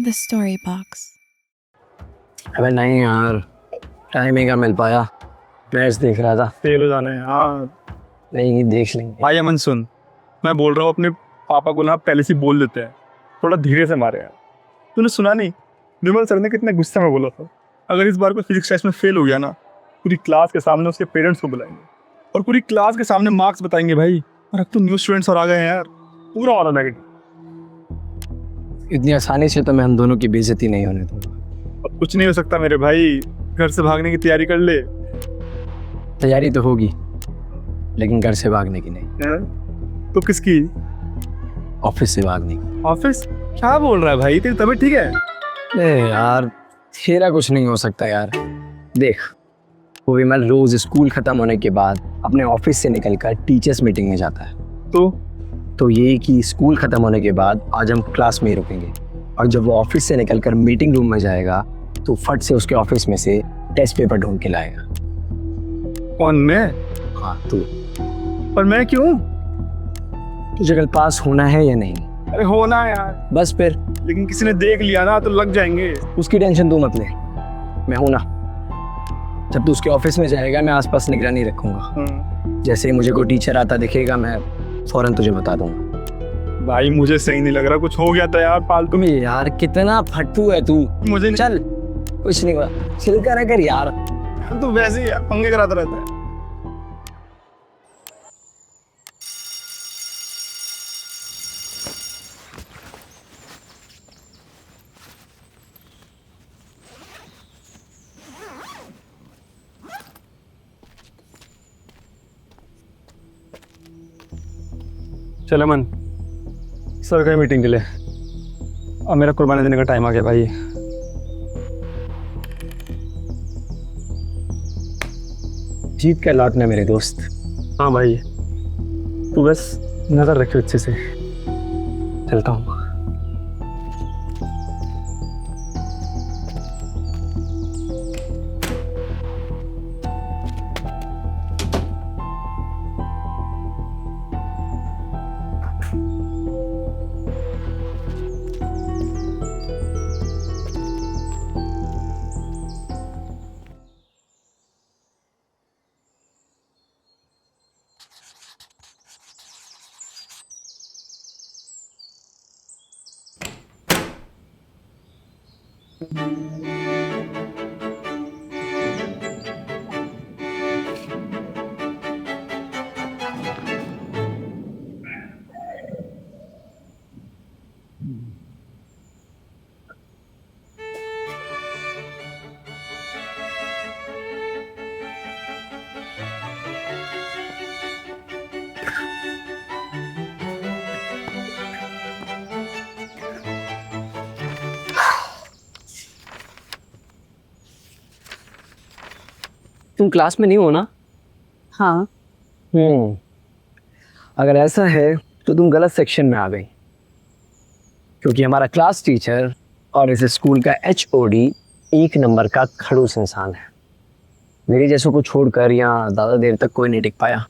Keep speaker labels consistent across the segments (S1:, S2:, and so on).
S1: the story box.
S2: अबे नहीं यार, टाइम ही का मिल पाया। मैच देख रहा था।
S3: फेल हो जाना है यार।
S2: नहीं, देख लेंगे।
S3: भाई अमन सुन, मैं बोल रहा हूँ अपने पापा को ना पहले से बोल देते हैं, थोड़ा धीरे से मारे यार। तूने सुना नहीं, विमल सर ने कितने गुस्से में बोला था, अगर इस बार कोई फिजिक्स टेस्ट में फेल हो गया ना, पूरी क्लास के सामने उसके पेरेंट्स को बुलाएंगे और पूरी क्लास के सामने मार्क्स बताएंगे भाई। और अब तो न्यू स्टूडेंट्स और आ गए हैं यार, पूरा वाला नेगेटिव।
S2: इतनी आसानी से तो मैं हम दोनों की बेइज्जती नहीं होने दूंगा।
S3: अब कुछ नहीं हो सकता मेरे भाई, घर से भागने की तैयारी कर ले।
S2: तैयारी तो होगी, लेकिन घर से भागने की नहीं,
S3: तो किसकी?
S2: ऑफिस से भागने की।
S3: ऑफिस? क्या बोल रहा है भाई, तेरी तबीयत ठीक है?
S2: ए यार, तेरा कुछ नहीं हो सकता यार। देख, वो विमल रोज स्कूल खत्म होने के बाद अपने ऑफिस से निकलकर टीचर्स मीटिंग में जाता है। तो ये कि स्कूल खत्म होने के बाद आज हम क्लास में ही रुकेंगे, और जब वो ऑफिस से निकलकर मीटिंग रूम में जाएगा तो फट से उसके ऑफिस में से टेस्ट पेपर ढूंढ के लाएगा।
S3: कौन, मैं?
S2: हाँ तू।
S3: पर मैं क्यों?
S2: तुझे कल पास होना है या नहीं?
S3: अरे होना है यार।
S2: बस फिर
S3: लेकिन किसी ने देख लिया ना तो लग जाएंगे।
S2: उसकी टेंशन तू मत ले, मैं हूं ना। जब तू उसके ऑफिस में जाएगा मैं आसपास निगरानी रखूंगा। जैसे ही मुझे कोई टीचर आता दिखेगा मैं फौरन तुझे बता दूंगा।
S3: भाई मुझे सही नहीं लग रहा, कुछ हो गया था यार फालतू में।
S2: यार कितना फट्टू है तू।
S3: मुझे नहीं...
S2: चल, कुछ नहीं हुआ, चिल कर यार।
S3: तू वैसे ही पंगे कराता रहता है। चल अमन, सर का मीटिंग के लिए अब मेरा कुर्बानी देने का टाइम आ गया भाई।
S2: जीत कर लौटना मेरे दोस्त।
S3: हाँ भाई, तू बस नजर रखियो अच्छे से। चलता हूँ।
S2: तुम क्लास में नहीं हो ना?
S4: हाँ।
S2: अगर ऐसा है तो तुम गलत सेक्शन में आ गई, क्योंकि हमारा क्लास टीचर और इस स्कूल का HOD एक नंबर का खड़ूस इंसान है। मेरे जैसों को छोड़कर यहाँ ज़्यादा देर तक कोई नहीं टिक पाया।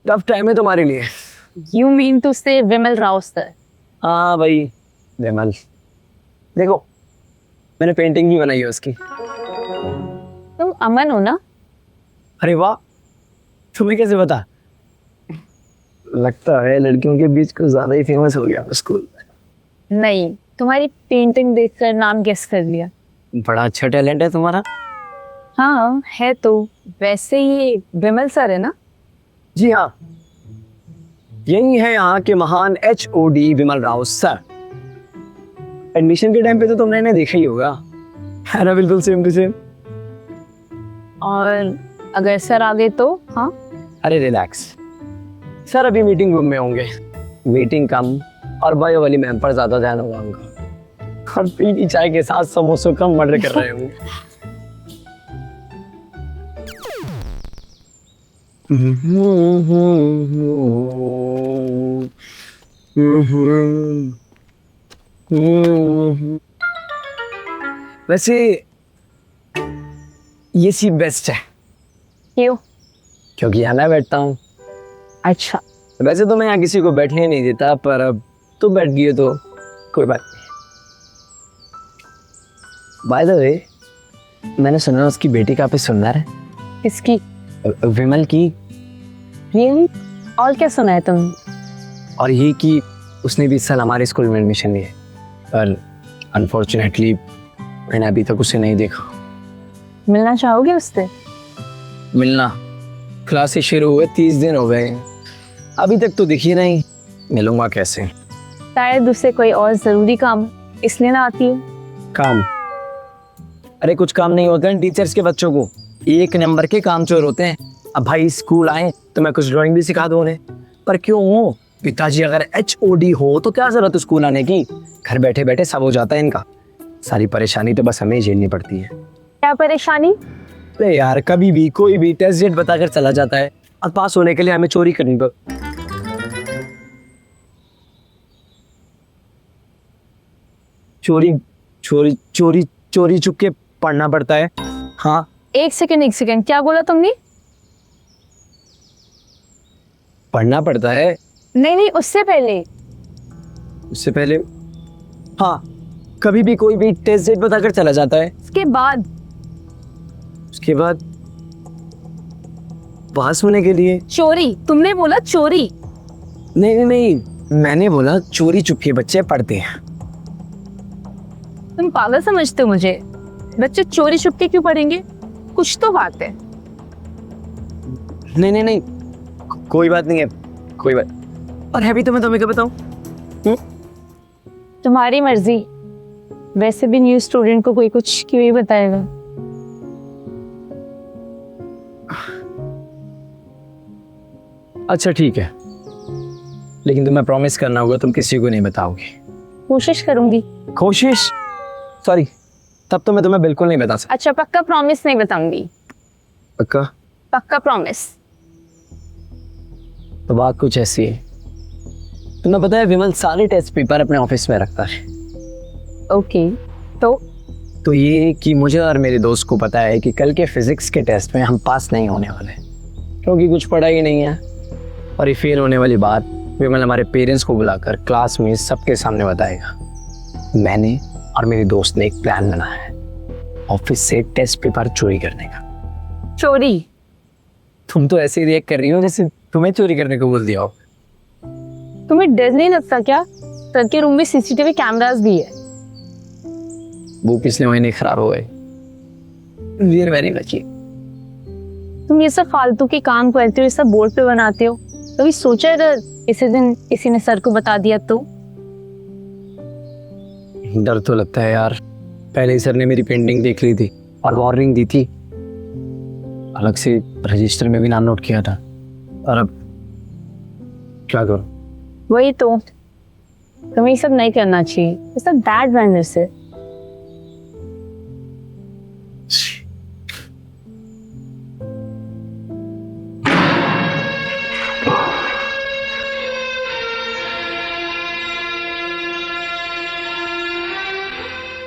S2: टफ टाइम है तुम्हारे लिए।
S4: You mean to say Vimal Rao sir?
S2: हाँ भाई, विमल। देखो, मैंने पेंटिंग भी बनाई है उसकी।
S4: तुम अमन हो ना?
S2: अरे वाह, तुम्हें कैसे पता? लगता है लड़कियों के बीच कुछ ज्यादा ही फेमस हो गया स्कूल में।
S4: नहीं, तुम्हारी पेंटिंग देखकर नाम गेस कर लिया।
S2: बड़ा अच्छा टैलेंट है तुम्हारा।
S4: हाँ है तो। वैसे ये विमल सर है ना?
S2: जी हाँ, यही है यहाँ के महान HOD विमल राव सर। एडमिशन के टाइम पे तो तुमने इन्हें देखा ही होगा, है ना? बिल्कुल सेम टू सेम।
S4: और अगर सर आ गए तो? हाँ।
S2: अरे रिलैक्स, सर अभी मीटिंग रूम में होंगे। मीटिंग कम और बायो वाली मैम पर ज्यादा ध्यान होगा उनका, और पीली चाय के साथ समोसों का मर्डर कर रहे होंगे। वैसे ये सीट बेस्ट है।
S4: क्यों?
S2: क्योंकि यहाँ मैं बैठता हूँ।
S4: अच्छा।
S2: वैसे तो मैं यहाँ किसी को बैठने नहीं देता, पर अब तो बैठ गई हो तो कोई बात बाय द वे, मैंने सुना उसकी बेटी काफी सुंदर है।
S4: इसकी
S2: विमल की।
S4: रियली? और क्या सुना है तुम?
S2: और ये कि उसने भी इस साल हमारे स्कूल में एडमिशन लिया है, पर अनफॉर्चुनेटली मैंने अभी तक उसे नहीं देखा।
S4: मिलना चाहोगे उससे?
S2: मिलना? क्लासेस शुरू हुए 30 दिन हो गए, अभी तक तो दिखी नहीं, मिलूंगा कैसे?
S4: शायद उससे कोई और जरूरी काम इसलिए ना आती हो।
S2: काम? अरे कुछ काम नहीं होते हैं टीचर्स के बच्चों को, 1 नंबर के काम चोर होते हैं। अब भाई स्कूल आए तो मैं कुछ ड्राइंग भी सिखा दूं उन्हें, पर क्यों हो? पिताजी अगर HOD हो तो क्या जरूरत है स्कूल आने की? घर बैठे बैठे सब हो जाता है इनका। सारी परेशानी तो बस हमें ही झेलनी पड़ती है।
S4: क्या परेशानी?
S2: अरे यार, कभी भी कोई भी टेस्ट डेट बताकर चला जाता है और पास होने के लिए हमें चोरी करनी पड़। चोरी चोरी चोरी चोरी चुप के पढ़ना पड़ता है। हाँ,
S4: एक सेकंड, क्या बोला तुमने?
S2: पढ़ना पड़ता है।
S4: नहीं, उससे पहले।
S2: उससे पहले? हाँ, कभी भी कोई भी टेस्ट डेट बताकर चला जाता है।
S4: उसके बाद?
S2: उसके बाद पास होने के लिए।
S4: चोरी? तुमने बोला चोरी।
S2: नहीं, मैंने बोला चोरी चुपके बच्चे पढ़ते हैं।
S4: तुम पागल समझते हो मुझे? बच्चे चोरी छुपके क्यों पढ़ेंगे? कुछ तो बात है।
S2: नहीं, कोई बात नहीं है, कोई बात। और है भी तो मैं तुम्हें क्या बताऊं?
S4: तुम्हारी मर्जी। वैसे भी न्यू स्टूडेंट को कोई कुछ क्यों ही बताएगा।
S2: अच्छा ठीक है, लेकिन तुम्हें प्रॉमिस करना होगा तुम किसी को नहीं बताओगे।
S4: कोशिश करूंगी।
S2: कोशिश? सॉरी, तब तो मैं तुम्हें बिल्कुल नहीं बता सकता।
S4: अच्छा, पक्का प्रॉमिस नहीं बताऊंगी।
S2: पक्का?
S4: पक्का प्रॉमिस।
S2: तो बात कुछ ऐसी है, तुम्हें पता है विमल सारे टेस्ट पेपर अपने ऑफिस में रखता है।
S4: ओके, तो
S2: ये कि मुझे और मेरे दोस्त को पता है कि कल के फिजिक्स के टेस्ट में हम पास नहीं होने वाले, क्योंकि कुछ पढ़ा ही नहीं है। और ये फेल होने वाली बात विमल हमारे पेरेंट्स को बुलाकर क्लास में सबके सामने बताएगा। मैंने और मेरे दोस्त ने एक प्लान बनाया है, ऑफिस से टेस्ट पेपर चोरी करने का।
S4: चोरी?
S2: तुम तो ऐसे ही रिएक्ट कर रही हो जैसे तुम्हें चोरी करने को बोल दिया हो।
S4: तुम्हें डर नहीं लगता क्या? सर के रूम में CCTV कैमरास भी है।
S2: वो पिछले महीने खराब हो गए। We are very lucky.
S4: तुम ये सब फालतू के काम करते हो, ये सब बोर्ड पे बनाते हो। कभी सोचा अगर इसी दिन किसी ने सर को बता दिया तो?
S2: डर तो लगता है यार। पहले ही सर ने मेरी पेंटिंग देख ली थी और वार्निंग दी थी, अलग से रजिस्टर में भी नाम नोट किया था। और अब क्या करूं?
S4: वही तो, तुम्हें ये सब नहीं करना चाहिए, ये सब बैड मैनर्स है।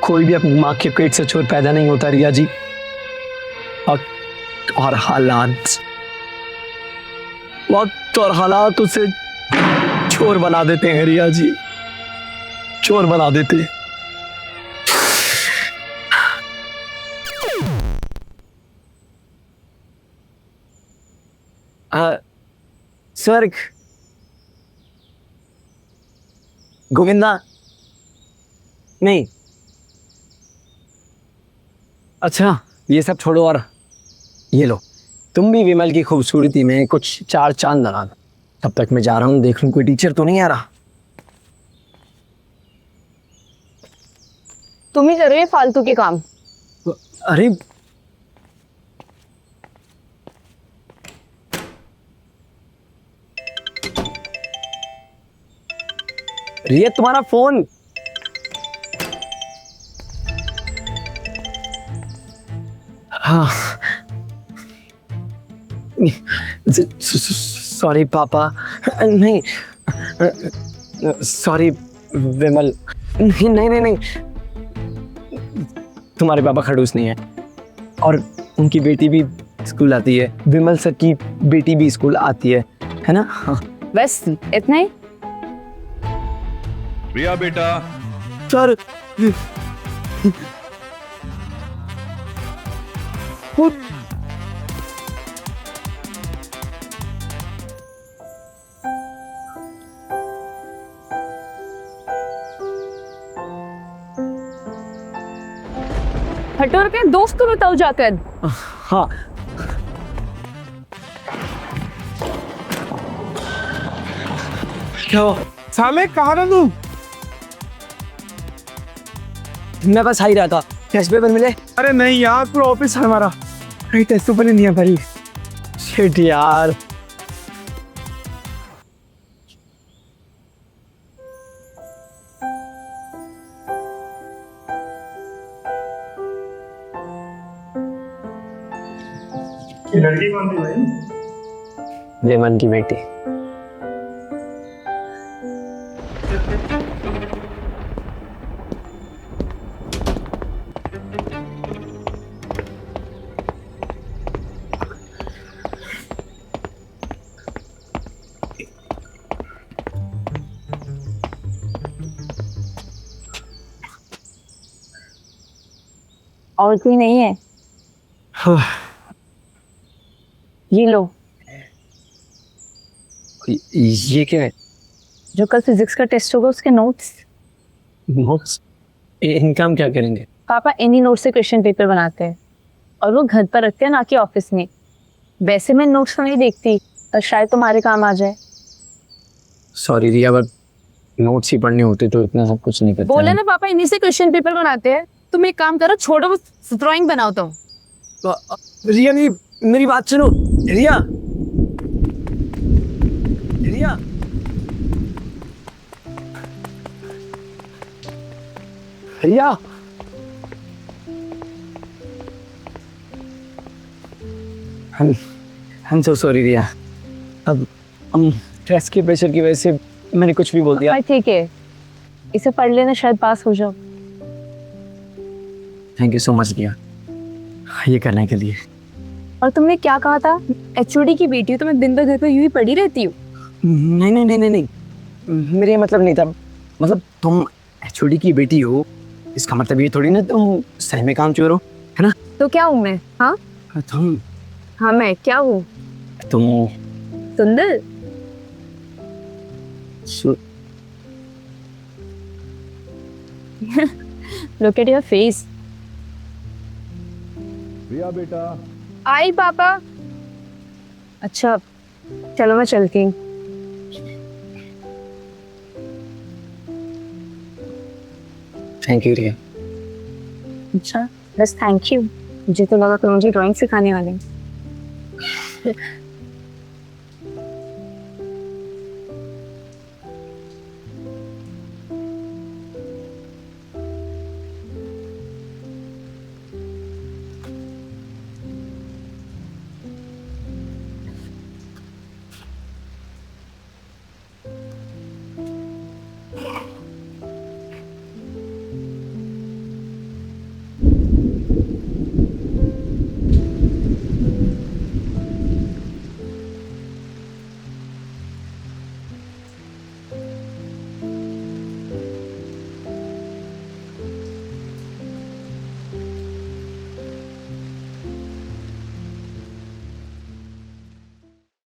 S2: कोई भी अपनी माँ के पेट से चोर पैदा नहीं होता रिया जी। और वक्त और हालात उसे चोर बना देते हैं रिया जी, चोर बना देते हैं। स्वर्ग, गोविंदा नहीं। अच्छा ये सब छोड़ो और ये लो, तुम भी विमल की खूबसूरती में कुछ 4 चांद लगा दो। तब तक मैं जा रहा हूँ, देख लूं कोई टीचर तो नहीं आ रहा।
S4: तुम ही कर रहे हो फालतू के काम।
S2: अरे रिया, तुम्हारा फोन। हाँ, सॉरी पापा। नहीं, सॉरी विमल। नहीं, तुम्हारे पापा खड़ूस नहीं है, और उनकी बेटी भी स्कूल आती है। विमल सर की बेटी भी स्कूल आती है ना? हाँ।
S4: बस इतना ही?
S3: रिया बेटा।
S2: सर
S4: हटो और क्या दोस्त को बताओ जाकर।
S2: हाँ क्या हुआ?
S3: साले कहाँ था तू?
S2: मैं बस आ ही रहा था, टेस्ट पेपर मिले?
S3: अरे नहीं यार, पूरा ऑफिस है हमारा, कहीं टेस्ट पेपर नहीं है भाई।
S2: शिट यार।
S3: ये लड़की कौन थी भाई?
S2: रेमन की बेटी।
S4: और कोई नहीं है? ये लो,
S2: ये क्या है?
S4: जो कल फिजिक्स का टेस्ट होगा उसके नोट्स।
S2: नोट्स? इनका हम क्या करेंगे?
S4: पापा इन्हीं नोट्स से क्वेश्चन पेपर बनाते हैं और वो घर पर रखते हैं, ना कि ऑफिस में। वैसे मैं नोट्स तो नहीं देखती, पर शायद तुम्हारे काम आ जाए।
S2: सॉरी रिया, बट नोट्स ही पढ़ने होते तो इतना सब कुछ नहीं करते।
S4: बोले ना पापा इन्हीं से क्वेश्चन पेपर बनाते हैं। तुम एक काम करो, छोड़ो वो ड्राइंग बनाओ तुम।
S2: रिया नहीं, मेरी बात सुनो। रिया, रिया, रिया, I'm so sorry रिया। अब हम स्ट्रेस के प्रेशर की वजह से मैंने कुछ भी बोल दिया।
S4: भाई ठीक है, इसे पढ़ लेना, शायद पास हो जाओ।
S2: थैंक यू सो मच रिया, ये करने के लिए।
S4: और तुमने क्या कहा था? एचओडी की बेटी हो तो मैं दिन भर घर पे यूं ही पड़ी रहती हूँ?
S2: नहीं नहीं नहीं नहीं नहीं, मेरे ये मतलब नहीं था। मतलब तुम एचओडी की बेटी हो, इसका मतलब ये थोड़ी ना तुम सही में काम चोर हो, है ना?
S4: तो क्या हूँ मैं? हाँ
S2: तुम
S4: हाँ, मैं क्या हूँ?
S2: तुम
S4: सुंदर। Look at your face.
S3: Riya बेटा,
S4: आई पापा। अच्छा चलो मैं चलती हूँ।
S2: Thank you Riya.
S4: अच्छा बस थैंक यू, मुझे तो लगा तुम मुझे ड्राइंग सिखाने वाले हैं।